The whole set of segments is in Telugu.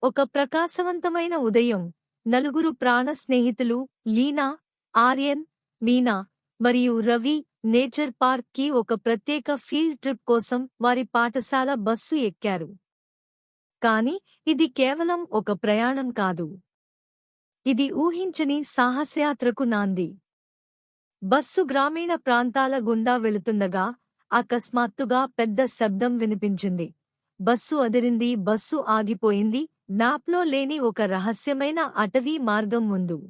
ఒక ప్రకాశవంతమైన ఉదయం, నలుగురు ప్రాణ స్నేహితులు లీనా, ఆర్యన్, మీనా మరియు రవి నేచర్ పార్క్ కి ఒక ప్రత్యేక ఫీల్డ్ ట్రిప్ కోసం వారి పాఠశాల బస్సు ఎక్కారు. కాని ఇది కేవలం ఒక ప్రయాణం కాదు. ఇది ఊహించని సాహసయాత్రకు నాంది. బస్సు గ్రామీణ ప్రాంతాల గుండా వెళుతుండగా అకస్మాత్తుగా పెద్ద శబ్దం వినిపించింది. బస్సు అదిరింది. బస్సు ఆగిపోయింది. మ్యాప్లో లేని ఒక రహస్యమైన అటవీ మార్గం ముందు.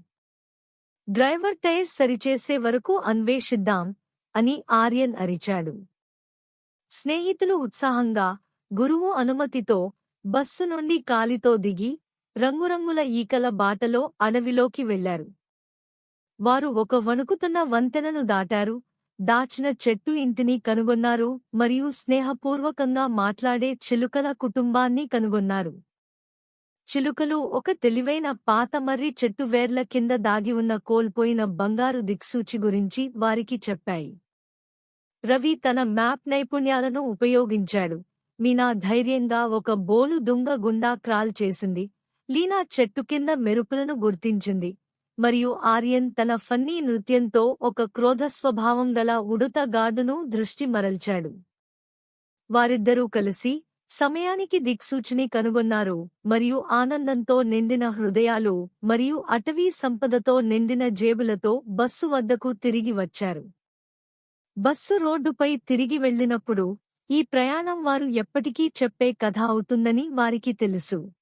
డ్రైవర్ టైర్ సరిచేసే వరకు అన్వేషిద్దాం అని ఆర్యన్ అరిచాడు. స్నేహితులు ఉత్సాహంగా, గురువు అనుమతితో బస్సు నుండి కాలితో దిగి రంగురంగుల ఈకల బాటలో అడవిలోకి వెళ్లారు. వారు ఒక వణుకుతున్న వంతెనను దాటారు, దాచిన చెట్టు ఇంటిని కనుగొన్నారు మరియు స్నేహపూర్వకంగా మాట్లాడే చిలుకల కుటుంబాన్ని కనుగొన్నారు. చిలుకలు ఒక తెలివైన పాత మర్రి చెట్టు వేర్ల కింద దాగి ఉన్న కోల్పోయిన బంగారు దిక్సూచి గురించి వారికి చెప్పాయి. రవి తన మ్యాప్ నైపుణ్యాలను ఉపయోగించాడు. మీనా ధైర్యంగా ఒక బోలు దుంగ గుండా క్రాల్ చేసింది. లీనా చెట్టు కింద మెరుపులను గుర్తించింది. మరియు ఆర్యన్ తన ఫన్నీ నృత్యంతో ఒక క్రోధస్వభావం గల ఉడుత గార్డును దృష్టి మరల్చాడు. వారిద్దరూ కలిసి సమయానికి దిక్సూచిని కనుగొన్నారు మరియు ఆనందంతో నిండిన హృదయాలు మరియు అటవీ సంపదతో నిండిన జేబులతో బస్సు వద్దకు తిరిగి వచ్చారు. బస్సు రోడ్డుపై తిరిగి వెళ్లినప్పుడు ఈ ప్రయాణం వారు ఎప్పటికీ చెప్పే కథ అవుతుందని వారికి తెలుసు.